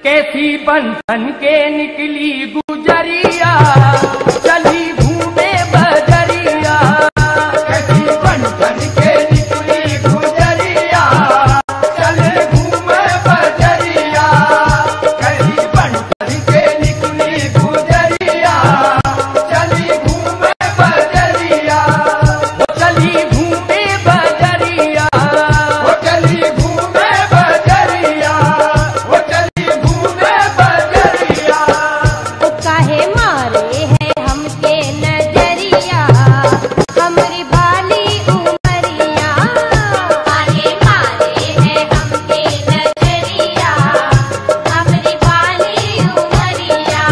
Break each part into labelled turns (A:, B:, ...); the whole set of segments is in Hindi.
A: कैसी बंधन के निकली गुजरिया, चली घूमे बजरिया। कैसी बंधन के निकली गुजरिया, चले घूमे बजरिया। कैसी बंधन के निकली गुजरिया, चली घूमे बजरिया। वो चली घूमे बजरिया, वो चली घूमे बजरिया, वो चली घूमे बजरिया।
B: वो काहे मारे है हमके नजरिया, हमरी बाली उमरिया। काहे मारे है हमके नजरिया, हमरी बाली उमरिया।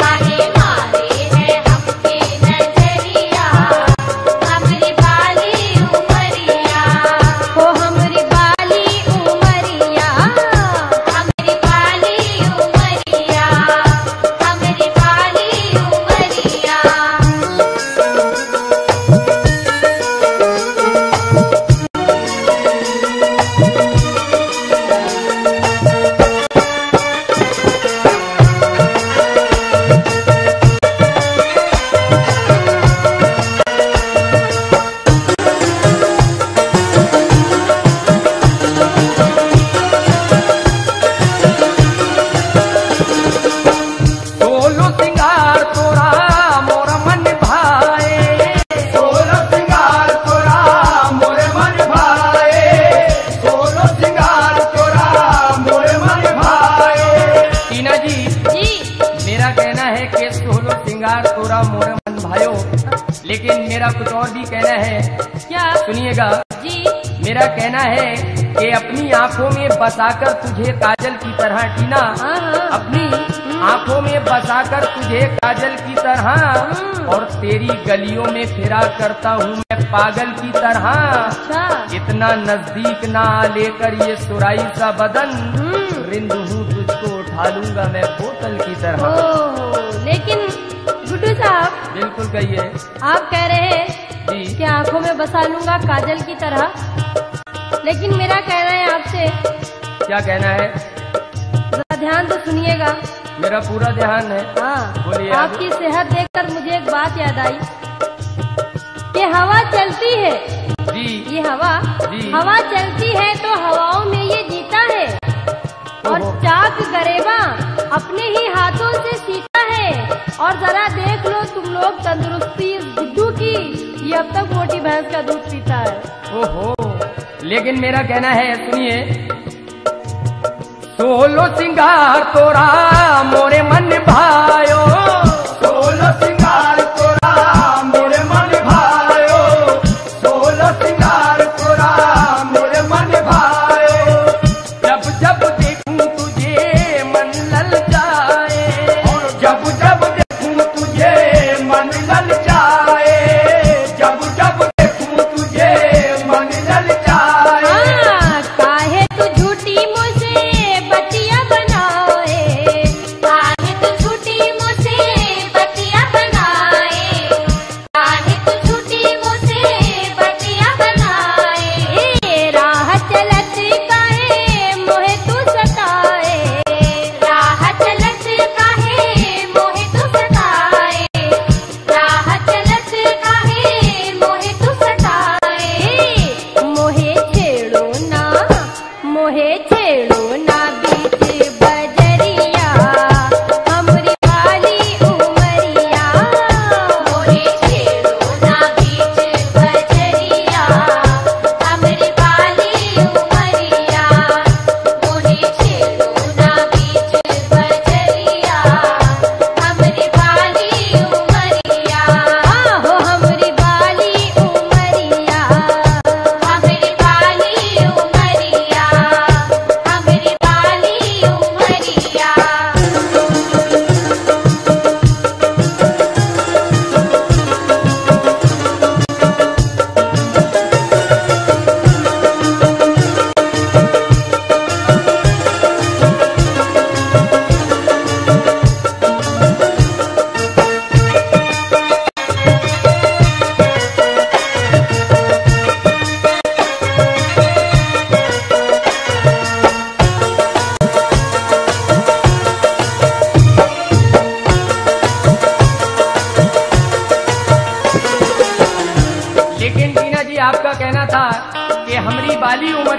B: काहे मारे है हमके नजरिया, हमरी बाली उमरिया। हो हमरी बाली उमरिया, हमरी बाली उमरिया, हमरी बाली उमरिया।
A: सोलो सिंगार तोरा मोर मन भाए, सोलो सिंगार तोरा मोर मन भाए। सोलो सिंगार तोरा मोर मन भाए। टीना जी, मेरा कहना है कि सोलो सिंगार तोरा मोर मन भायो, लेकिन मेरा कुछ और भी कहना है।
B: क्या?
A: सुनिएगा
B: जी।
A: मेरा कहना है कि अपनी आंखों में बसाकर तुझे काजल की तरह, टीना, अपनी आंखों में बसाकर तुझे काजल की तरह, और तेरी गलियों में फिरा करता हूँ मैं पागल की तरह।
B: अच्छा।
A: इतना नजदीक ना लेकर ये सुराई सा बदन, रिंद हूँ तुझको उठा लूंगा मैं बोतल की तरह।
B: ओह, लेकिन गुड्डू साहब,
A: बिल्कुल कहिए
B: आप कह रहे हैं
A: जी।
B: कि आंखों में बसा लूंगा काजल की तरह, लेकिन मेरा कहना है आपसे,
A: क्या कहना है?
B: जरा ध्यान तो सुनिएगा।
A: मेरा पूरा ध्यान है।
B: हाँ,
A: बोलिए।
B: आपकी सेहत देखकर मुझे एक बात याद आई कि हवा चलती है
A: जी
B: ये हवा
A: जी।
B: हवा चलती है तो हवाओं में ये जीता है, और
A: ओहो।
B: चाक गरेबा अपने ही हाथों से सीता है। और जरा देख लो तुम लोग तंदुरुस्ती इस गुड्डू की, ये अब तक मोटी भैंस का दूध पीता है।
A: ओहो, लेकिन मेरा कहना है, सुनिए। सोलो सिंगार तोरा मोरे मन भायो, सोलो सिंगार तोरा मोरे मन भायो। सोलो सिंगार तोरा मोरे मन भायो। जब जब देखूं तुझे मन ललचाए, और जब जब देखूं तुझे मन ललचाए। जब जब देखूं तुझे मन ललचाए।
B: हाँ, काहे तू झूठी मुझे बतिया बनाए, काहे तू झूठी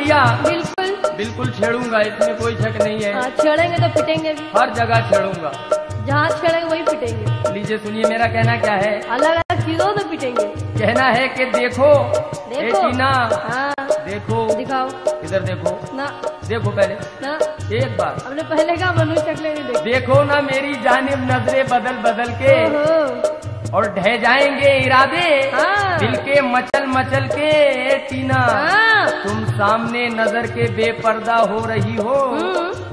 A: मारिया?
B: बिल्कुल
A: बिल्कुल छेड़ूंगा, इसमें कोई शक नहीं है।
B: हाँ, छेड़ेंगे तो पिटेंगे भी।
A: हर जगह छेड़ूंगा।
B: जहाँ छेड़ेंगे वही पिटेंगे।
A: लीजिए सुनिए, मेरा कहना क्या है।
B: अलग अलग चीजों से पिटेंगे।
A: कहना है कि देखो
B: देखो।
A: टीना,
B: हाँ,
A: देखो,
B: दिखाओ
A: इधर देखो,
B: ना
A: देखो पहले
B: ना।
A: एक बार
B: हमने पहले का मनुष्य शक्लें नहीं देखी।
A: देखो ना मेरी जानिब नजरे बदल बदल के,
B: ओहो,
A: और ढह जाएंगे इरादे
B: हाँ।
A: दिल के मचल मचल के। टीना,
B: हाँ।
A: तुम सामने नजर के बेपर्दा हो रही हो,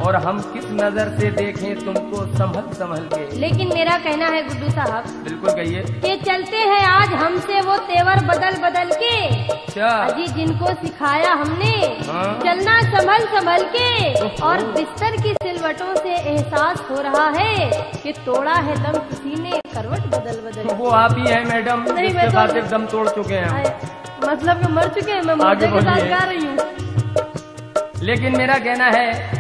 A: और हम किस नजर से देखें तुमको संभल संभल के।
B: लेकिन मेरा कहना है गुड्डू साहब,
A: बिल्कुल कहिए।
B: कि चलते हैं आज हमसे वो तेवर बदल बदल के।
A: अच्छा,
B: अजी जिनको सिखाया हमने
A: हाँ।
B: चलना संभल संभल के,
A: ओहो।
B: और बिस्तर की सिलवटों से एहसास हो रहा है कि तोड़ा है दम किसी ने करवट बदल बदल।
A: तो वो आप ही है मैडम
B: नहीं,
A: जिसके
B: मैं तो-
A: साथ एकदम तोड़ चुके हैं हम।
B: मतलब कि मर चुके हैं, मैं
A: आगे
B: मुर्दे के साथ
A: बढ़िए।
B: गा रही हूँ।
A: लेकिन मेरा कहना है,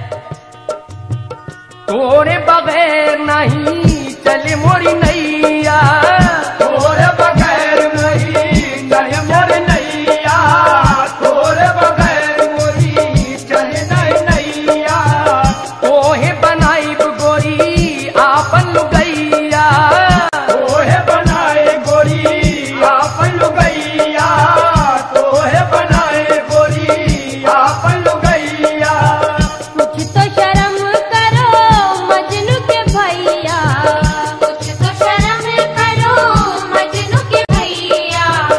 A: तोरे बगैर नहीं चले मोरी नैया, तोरे बगैर नहीं चले मोरी नैया, तोरे बगैर मोरी चले नहीं नैया, तोहे बनाई गोरी आपन लुगैया, तोहे बनाए गोरी आपन लुगैया, तोहे बनाए गोरी आपन लुगैया।
B: कुछ तो शर्म करो मजनू के भैया,
C: कुछ तो शर्म करो मजनू के भैया,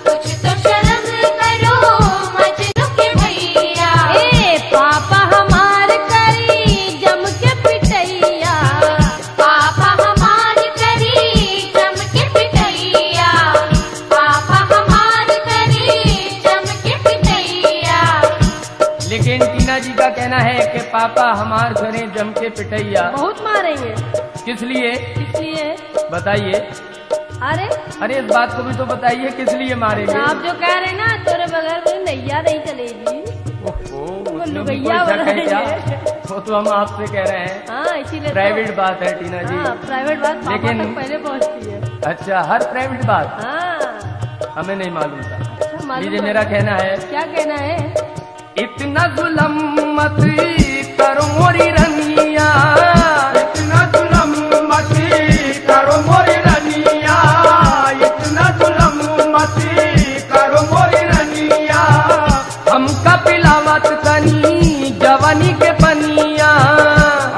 C: कुछ तो शर्म करो मजनू के भैया।
B: ए पापा हमार करी जम के पिटैया,
C: पापा हमार करी जम के पिटैया, पापा हमार करी जम के पिटैया।
A: लेकिन टीना जी का कहना है कि पापा हमार करें जम के पिटैया।
B: बहुत मारेंगे।
A: किस लिए
B: इसलिए
A: बताइए?
B: अरे
A: अरे इस बात को भी तो बताइए, किस लिए मारेंगे?
B: आप जो कह रहे हैं ना तेरे बगैर कोई नैया नहीं चलेगी।
A: ओहो, उसमें भी
B: लुगैया
A: कोई शक है क्या?
B: बनाएंगे।
A: वो तो हम आपसे कह रहे हैं,
B: हाँ, इसीलिए
A: प्राइवेट बात है टीना जी।
B: हाँ, प्राइवेट बात पापा
A: लेकिन-
B: तक पहले पहुँचती है।
A: अच्छा, हर प्राइवेट बात
B: हाँ,
A: हमें नहीं मालूम था।
B: अच्छा, मालूम
A: लीजिए
B: है।
A: मेरा कहना है,
B: क्या कहना है?
A: इतना जुलम मत करो मोरी रनिया, इतना जुलम मत करो मोरी रनिया, इतना जुलम मत करो मोरी रनिया, हमका पिलावत तनी जवानी के पनिया,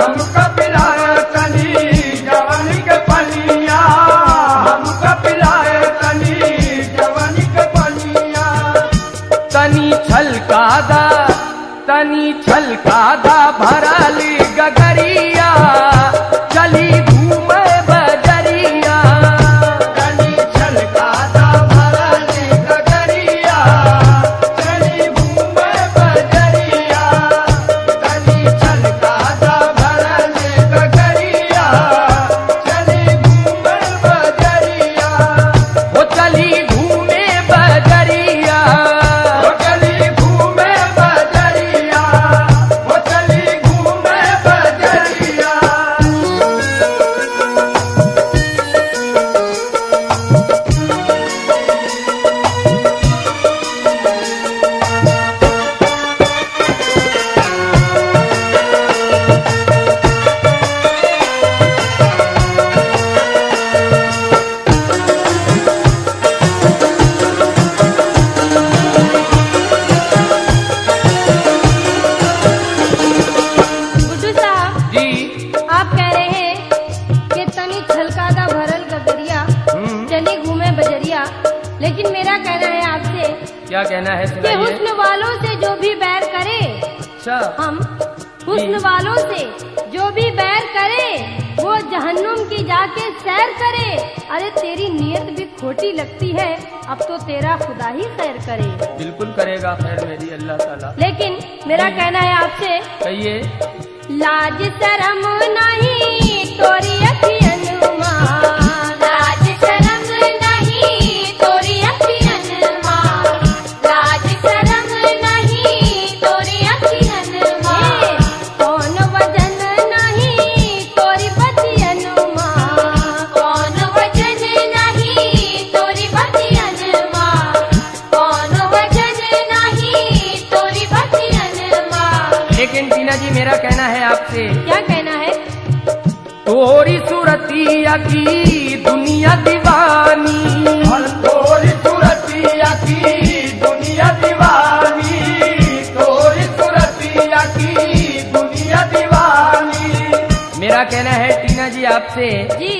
A: हमका पिलाए तनी जवानी के पनिया, हमका पिलाए तनी जवानी के पनिया। तनी छलकादा, तनी छलकादा भरली गगरिया, चली घूमे बजरिया, तनी छलकादा भरली गगरिया, चली घूमे बजरिया, तनी छलकादा भरली गगरिया, चली घूमे बजरिया, वो चली घूमे बजरिया, वो चली घूमे बजरिया, वो चली घूमे बजरिया।
B: गुड्डू साहब,
A: जी,
B: आप कह रहे हैं कि तनी छलकादा भरल गगरिया, चली घूमे बजरिया। लेकिन मेरा कहना है आपसे
A: क्या कहना है
B: कि
A: सुनाइए।
B: हुस्न वालों से जो भी बैर करे,
A: अच्छा,
B: हम हुस्न वालों से जो भी बैर करे वो जहन्नुम की जाके सैर करे। अरे तेरी नीयत भी खोटी लगती है, अब तो तेरा खुदा ही खैर करे।
A: बिल्कुल करेगा खैर मेरी अल्लाह ताला।
B: लेकिन मेरा कहना है आपसे,
A: कहिए।
B: लाज शरम नहीं तोरी अखियन मां,
C: लाज शरम नहीं तोरी अखियन मां, लाज शरम नहीं तोरी अखियन मां।
B: कौन वजन नहीं तोरी बतियन मां,
C: कौन वजन नहीं तोरी बतियन मां, कौन वजन नहीं तोरी बतियन
A: आपसे।
B: क्या कहना है?
A: तोरी सूरतिया की दुनिया दीवानी, तोरी सूरतिया की दुनिया दीवानी, तोरी सूरतिया की दुनिया दीवानी। मेरा कहना है टीना जी आपसे
B: जी।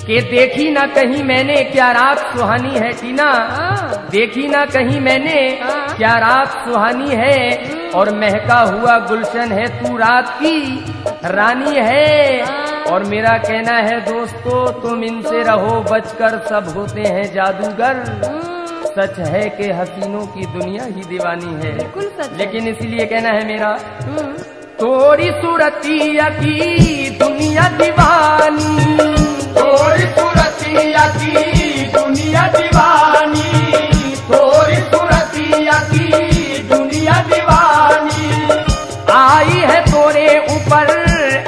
A: कि देखी ना कहीं मैंने क्या रात सुहानी है टीना, देखी ना कहीं मैंने क्या रात सुहानी है, और महका हुआ गुलशन है तू रात की रानी है। और मेरा कहना है दोस्तों तुम इनसे रहो बचकर, सब होते हैं जादूगर। सच है कि हसीनों की दुनिया ही दीवानी है,
B: बिल्कुल सच है।
A: लेकिन इसीलिए कहना है मेरा तोरी सूरतिया की दुनिया दीवानी, तोरी सूरतिया की दुनिया दीवानी, तोरी सूरतिया की दुनिया दीवानी। आई है तोरे ऊपर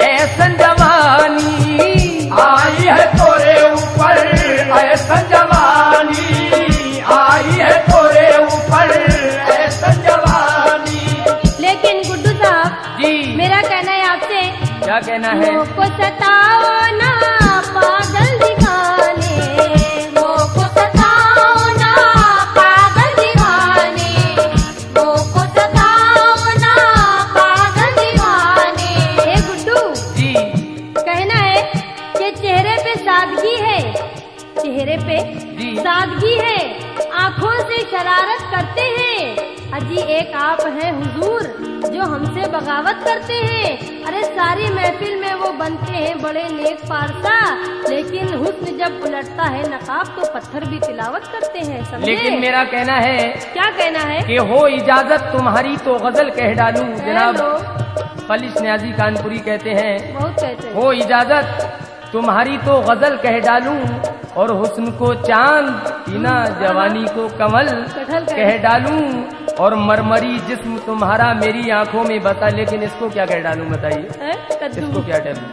A: ऐसन जवानी, आई है तोरे ऊपर ऐसन जवानी, आई है तोरे ऊपर ऐसन जवानी।
B: लेकिन गुड्डू साहब
A: जी
B: मेरा कहना है आपसे,
A: क्या कहना है?
B: मोको सताओ ना पागल दीवाने,
C: मोको सताओ ना पागल दीवाने, मोको सताओ ना पागल दीवाने।
B: हे गुड्डू
A: जी
B: कहना है कि चेहरे पे सादगी है, चेहरे पे
A: जी।
B: सादगी है, आंखों से शरारत करते हैं। अजी एक आप हैं हुजूर जो हमसे बगावत करते हैं। अरे सारी महफिल में वो बनते हैं बड़े नेक पारसा, लेकिन हुस्न जब उलटता है नकाब तो पत्थर भी तिलावत करते हैं, समझे?
A: लेकिन मेरा कहना है
B: क्या कहना है?
A: कि हो इजाजत तुम्हारी तो गजल कह डालूं। जनाब
B: हेलो,
A: फलिश न्याजी कानपुरी कहते हैं
B: बहुत कहते हैं।
A: हो इजाजत तुम्हारी तो गजल कह डालूं, और हुस्न को चांद टीना जवानी को कमल
B: कटहल
A: कह डालूं, और मरमरी जिस्म तुम्हारा मेरी आंखों में बता। लेकिन इसको क्या कह डालूं बताइए,
B: हैं? कद्दू?
A: इसको क्या डालूं?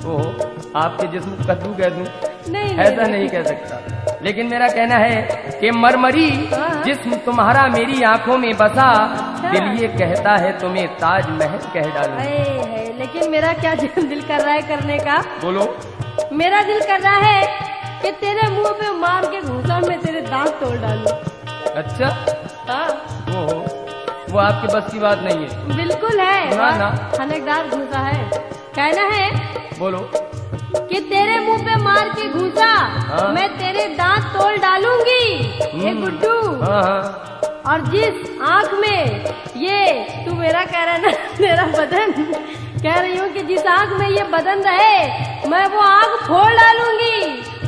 A: ओहो आपके जिस्म को कद्दू कह दूं?
B: नहीं
A: ऐसा नहीं कह सकता। लेकिन मेरा कहना है कि मरमरी
B: हाँ।
A: जिस्म तुम्हारा मेरी आंखों में बसा, दिल ये कहता है तुम्हें ताजमहल कह डालूं।
B: है, लेकिन मेरा क्या दिल कर रहा है करने का?
A: बोलो।
B: मेरा दिल कर रहा है कि तेरे मुंह पे मार के घूंसा में तेरे दांत तोड़ डालूं।
A: अच्छा
B: हाँ,
A: वो आपके बस की बात नहीं है।
B: बिल्कुल है।
A: ना, ना।
B: हनकदार घूंसा है। कहना है
A: बोलो।
B: कि तेरे मुंह पे मार के घूंसा
A: हाँ।
B: मैं तेरे दांत तोड़ डालूंगी। ये गुड्डू,
A: हाँ हाँ
B: और जिस आंख में ये तू मेरा कह रहा है ना मेरा बदन, कह रही हूँ कि जिस आंख में ये बदन रहे मैं वो आंख फोड़ डालूंगी।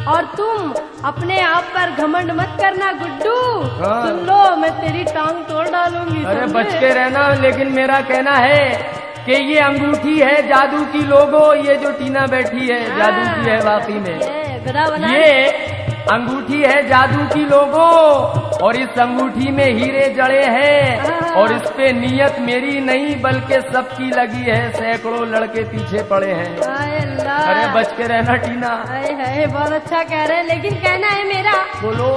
B: और तुम अपने आप पर घमंड मत करना गुड्डू।
A: हाँ।
B: सुन लो मैं तेरी टांग तोड़ डालूंगी।
A: अरे
B: समझे?
A: बच के रहना। लेकिन मेरा कहना है कि ये अंगूठी है जादू की लोगो, ये जो टीना बैठी है जादू की है वाकई में।
B: ये गधा बना।
A: ये अंगूठी है जादू की लोगो, और इस अंगूठी में हीरे जड़े हैं, और इस पे नियत मेरी नहीं बल्कि सबकी लगी है। सैकड़ों लड़के पीछे पड़े हैं।
B: हाय अल्लाह।
A: अरे बच के रहना टीना।
B: हाय हाय, बहुत अच्छा कह रहे हैं। लेकिन कहना है मेरा
A: बोलो।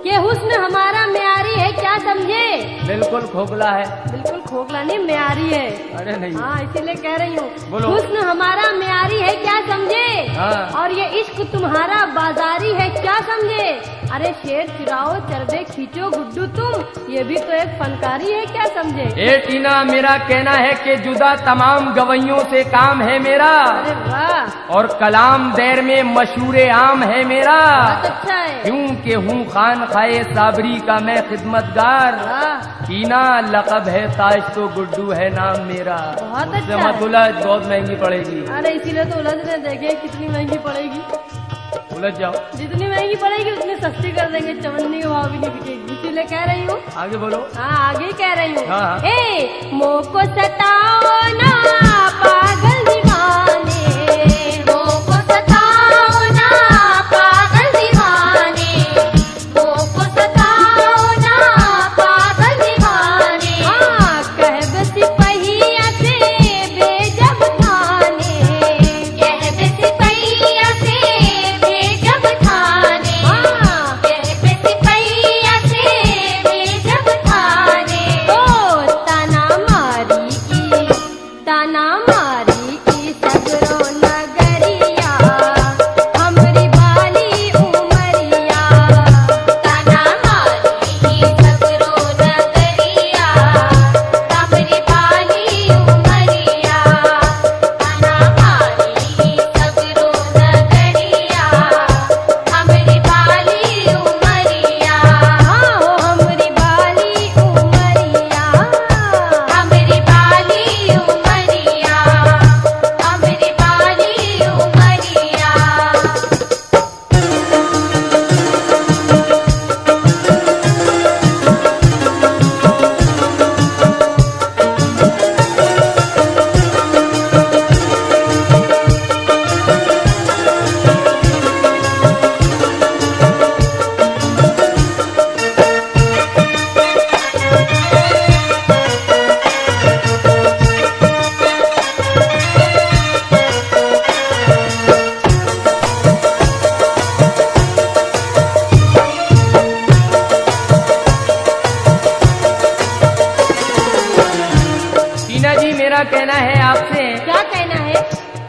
B: कि हुस्न हमारा म्यारी है, क्या समझे?
A: बिल्कुल खोखला है।
B: बिल्कुल खोखला नहीं, म्यारी है।
A: अरे नहीं।
B: हाँ, इसीलिए कह रही हूँ।
A: बोलो।
B: हुस्न हमारा म्यारी है, क्या समझे?
A: हाँ।
B: और ये इश्क तुम्हारा बाजारी है, क्या समझे? अरे शेर चुराओ चरबे खींचो गुड्डू तुम, ये भी तो एक फनकारी है, क्या समझे?
A: ए टीना मेरा कहना है कि जुदा तमाम गवैयों से काम है मेरा,
B: अरे वाह,
A: और कलाम दैर में मशहूर आम है मेरा।
B: बहुत अच्छा है।
A: क्योंकि हूँ खान खाए साबरी का मैं खिदमतगार।
B: वाह,
A: टीना लक़ब है ताज तो गुड्डू है नाम मेरा।
B: बहुत
A: मुझसे
B: अच्छा
A: मत
B: है।
A: उलझ, बहुत महंगी पड़ेगी।
B: अरे इसीलिए तो उलझने देखे कितनी महंगी पड़ेगी।
A: उलझ जाओ।
B: जितनी महंगी पड़ेगी उतनी सस्ती कर देंगे, चवन्नी के भाव भी नहीं बिकेगी। इसीलिए कह रही हूँ।
A: आगे बोलो।
B: हाँ, आगे कह रही हूँ।
A: हाँ, हाँ।
B: ए मोको सताओ ना पागल दीवाने,
C: मोको सताओ ना पागल दीवाने, मोको सताओ ना पागल दीवाने।
B: हाँ कह सिपहिया से बेजब थाने,
C: कह दे सिपहिया से बेजब थाने,
B: हाँ
C: कह दे सिपहिया से बेजब थाने।
B: तो ताना मारी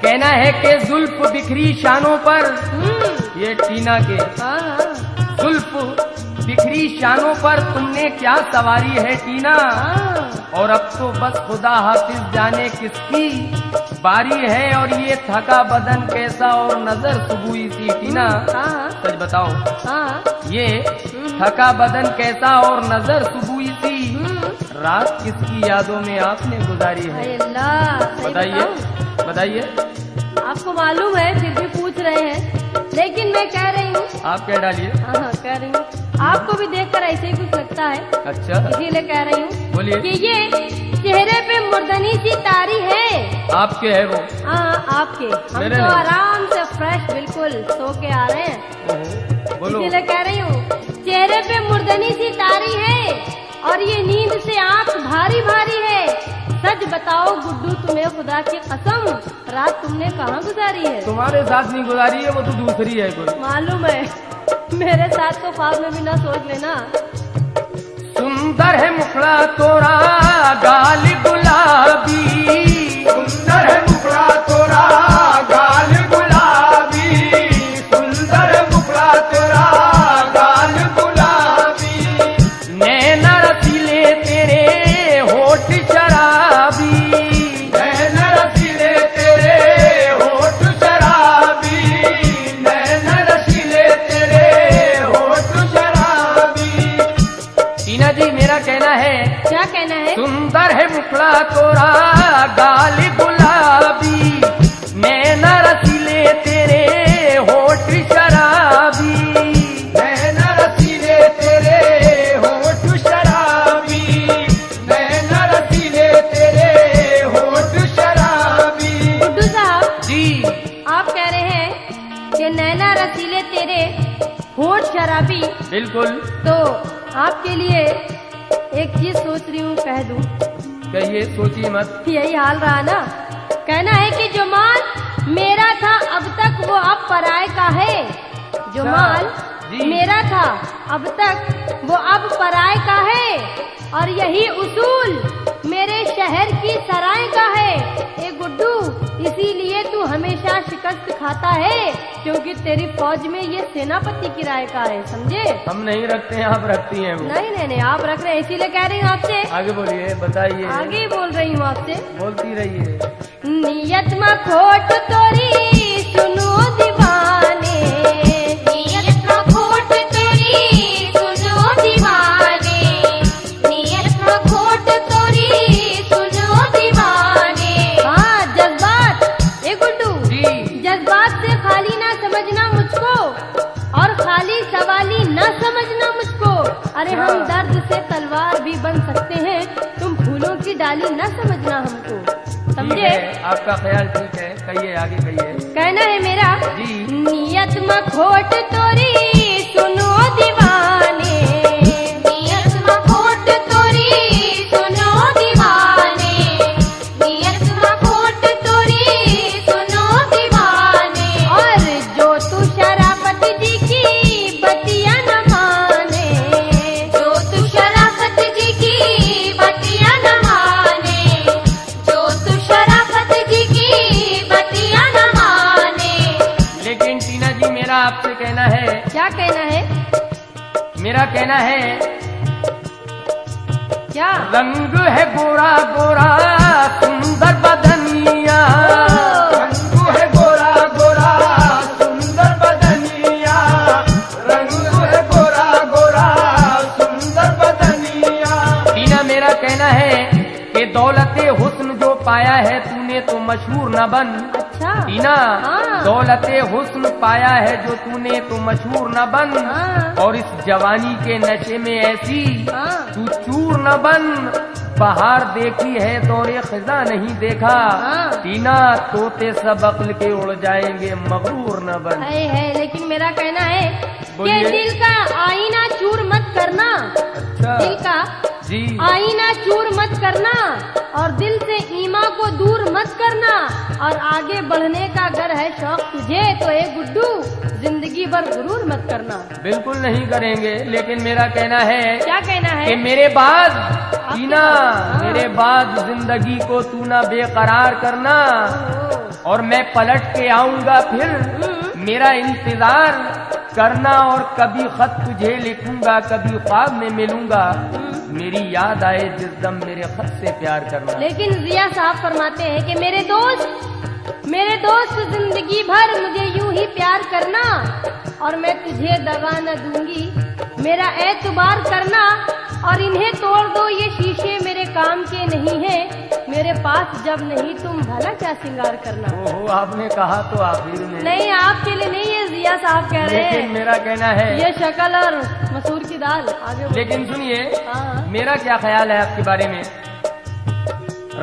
A: कहना है कि जुल्फ बिखरी शानों पर, ये टीना के
B: हाँ,
A: जुल्फ बिखरी शानों पर तुमने क्या सवारी है टीना।
B: हाँ,
A: और अब तो बस खुदा हाफिज जाने किसकी बारी है, और ये थका बदन कैसा और नजर सुबुई सी टीना।
B: हाँ,
A: सच बताओ,
B: हाँ,
A: ये थका बदन कैसा और नजर सुबुई सी रात किसकी यादों में आपने गुजारी है।
B: हाय अल्लाह, सही
A: बताइए,
B: बताऊं?
A: बताइए।
B: आपको मालूम है फिर भी पूछ रहे हैं, लेकिन मैं कह रही हूँ।
A: आप क्या डालिए।
B: हाँ, कह रही हूँ, आपको भी देखकर ऐसे ही कुछ लगता है,
A: अच्छा,
B: इसीलिए कह रही हूँ
A: बोलिए।
B: कि ये चेहरे पे मुर्दनी सी तारी है।
A: आपके है वो।
B: हाँ, आपके। हम
A: मेरे
B: तो
A: नहीं।
B: आराम से फ्रेश बिल्कुल सो के आ रहे हैं,
A: ओहो, बोलो।
B: इसीलिए कह रही हूँ चेहरे पे मुर्दनी सी तारी है और ये नींद से आंख भारी भारी है। सच बताओ गुड्डू, तुम्हें खुदा की कसम, रात तुमने कहाँ गुजारी है?
A: तुम्हारे साथ नहीं गुजारी है, वो तो दूसरी है कोई।
B: मालूम है, मेरे साथ तो ख्वाब में भी ना सोच लेना।
A: सुंदर है मुखड़ा तोरा गाल गुलाबी, सुंदर है मुखड़ा तोरा गाल गुलाबी, सुंदर है मुखड़ा तोरा गाल गुलाबी, नैना रसीले तेरे होठ शराबी, नैना रसीले तेरे होठ शराबी, नैना रसीले तेरे होठ शराबी। टीना जी, मेरा कहना है,
B: क्या कहना है?
A: सुंदर है मुखड़ा तोरा गाल गुलाबी, नैना रसीले तेरे होठ शराबी, नैना रसीले तेरे होठ शराबी, नैना रसीले तेरे होठ शराबी।
B: गुड्डू साहब
A: जी,
B: आप कह रहे हैं कि नैना रसीले तेरे होठ शराबी,
A: बिल्कुल।
B: तो आपके लिए एक चीज सोच रही हूँ, कह दूं।
A: कहिए, सोचिए मत।
B: यही हाल रहा ना। कहना है कि जो माल मेरा था अब तक वो अब पराये का है। जो
A: अच्छा,
B: माल
A: जी।
B: मेरा था अब तक वो अब पराये का है, और यही उसूल मेरे शहर की सराय का है। ए गुड्डू, इसीलिए तू हमेशा शिकस्त खाता है, क्योंकि तेरी फौज में ये सेनापति किराए का है, समझे?
A: हम नहीं रखते हैं, आप रखती हैं वो।
B: नहीं नहीं नहीं, आप रख रहे हैं, इसीलिए कह रही हूँ आपसे।
A: आगे बोलिए, बताइए।
B: आगे ही बोल रही हूँ आपसे।
A: बोलती रहिए।
B: नियत में खोट तोरी सुनो दीवाने,
C: नियत में खोट तोरी सुनो दीवाने, नियत में खोट तोरी सुनो दीवाने।
B: हाँ, जज्बात। ए गुड्डू,
A: जी,
B: जज्बात से खाली ना समझना मुझको, और खाली सवाली ना समझना मुझको। अरे हम दर्द से तलवार भी बन सकते हैं, तुम फूलों की डाली ना समझना हमको,
A: ठीक
B: समझे?
A: है, आपका ख्याल ठीक है। कहिए, आगे कहिए।
B: कहना है मेरा,
A: जी।
B: नियत में खोट तोरी सुनो दीवाने,
C: नियत में खोट तोरी सुनो दीवाने, नियत में खोट तोरी सुनो दीवाने।
B: और जो तू शराफत जी की बतिया न माने,
C: जो तू शराफत जी की बतिया न माने, जो तू शराफत जी की बतिया न माने।
A: लेकिन टीना जी, मेरा आपसे कहना है,
B: क्या कहना है?
A: मेरा कहना है,
B: क्या?
A: रंग है गोरा गोरा सुंदर बदनिया, रंग है गोरा गोरा सुंदर बदनिया, रंग है गोरा गोरा सुंदर बदनिया। टीना, मेरा कहना है कि दौलते हुस्न जो पाया है तूने तो मशहूर न बन।
B: अच्छा।
A: टीना,
B: हाँ।
A: दौलते हुस्न पाया है जो तूने तो मशहूर न बन,
B: हाँ।
A: और इस जवानी के नशे में ऐसी
B: हाँ।
A: तू चूर न बन। बहार देखी है दौरे खिजा नहीं देखा,
B: हाँ।
A: टीना तोते सब अक्ल के उड़ जाएंगे मगरूर न बन।
B: है, लेकिन मेरा कहना है कि
A: बोलिए।
B: दिल का आईना चूर मत करना।
A: अच्छा,
B: दिल का
A: जी,
B: आईना चूर मत करना, और दिल से ईमा को दूर मत करना, और आगे बढ़ने का अगर है शौक तुझे तो ए गुड्डू, जिंदगी भर गुरूर मत करना।
A: बिल्कुल नहीं करेंगे। लेकिन मेरा कहना है
B: क्या कहना है?
A: कि मेरे बाद टीना,
B: हाँ।
A: मेरे बाद जिंदगी को तू ना बेकरार करना, और मैं पलट के आऊंगा फिर, मेरा इंतजार करना, और कभी खत तुझे लिखूंगा, कभी ख्वाब में मिलूंगा, मेरी याद आए जिस दम मेरे खत से प्यार करना।
B: लेकिन जिया साहब फरमाते हैं कि मेरे दोस्त जिंदगी भर मुझे यूं ही प्यार करना, और मैं तुझे दगा न दूंगी, मेरा एतबार करना, और इन्हें तोड़ दो ये शीशे मेरे काम के नहीं हैं, मेरे पास जब नहीं तुम भला क्या श्रृंगार करना।
A: ओहो, आपने कहा तो आखिर में।
B: नहीं, आपके लिए नहीं, ये जिया साहब कह रहे
A: लेकिन
B: हैं।
A: मेरा कहना है
B: ये शक्ल और मसूर की दाल आगे बढ़ो।
A: लेकिन सुनिए,
B: हाँ।
A: मेरा क्या ख्याल है आपके बारे में।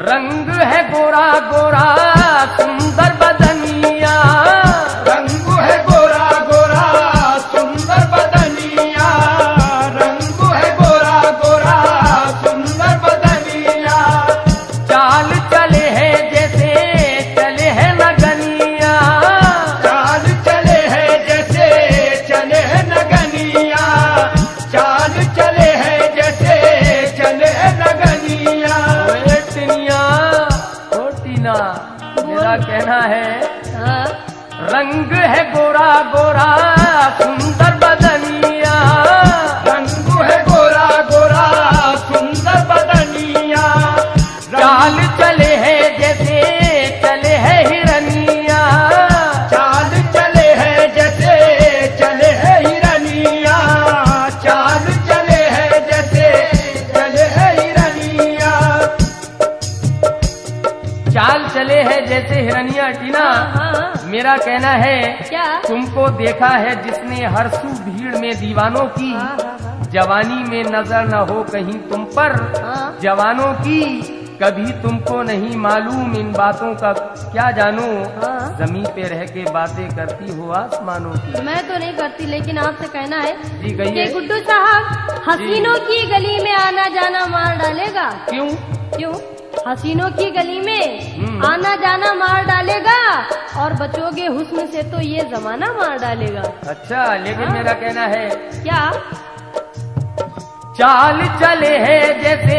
A: रंग है गोरा गोरा सुंदर बदनिया, रंग है गोरा गोरा सुंदर बदनिया, रंग है गोरा गोरा सुंदर बदनिया, चाल चले है जैसे चले है नगनिया, चाल चले है जैसे चले है नगनिया, चाल चले है जैसे चले है नगनिया। मेरा कहना है
B: हाँ।
A: रंग है गोरा गोरा सुंदर बदनिया, रंग है गोरा गोरा सुंदर बदनिया, चाल चले है जैसे चले है हिरनिया, चाल चले है जैसे चले है हिरनिया, चाल चले है जैसे चले है हिरनिया, चाल चले है जैसे हिरनिया। टीना,
B: हाँ।
A: मेरा कहना है
B: क्या?
A: तुमको देखा है जिसने हर सू भीड़ में दीवानों की,
B: हाँ, हाँ, हाँ।
A: जवानी में नजर न हो कहीं तुम पर,
B: हाँ।
A: जवानों की कभी तुमको नहीं मालूम इन बातों का क्या जानो,
B: हाँ।
A: जमीन पे रह के बातें करती हो आसमानों की।
B: मैं तो नहीं करती, लेकिन आपसे कहना है
A: जी कहिए।
B: कि गुड्डू साहब हसीनों की गली में आना जाना मार डालेगा।
A: क्यों?
B: क्यों? हसीनों की गली में आना जाना मार डालेगा, और बचोगे हुस्न से तो ये जमाना मार डालेगा।
A: अच्छा, लेकिन
B: हाँ।
A: मेरा कहना है
B: क्या?
A: चाल चले है जैसे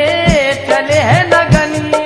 A: चले है नगनिया,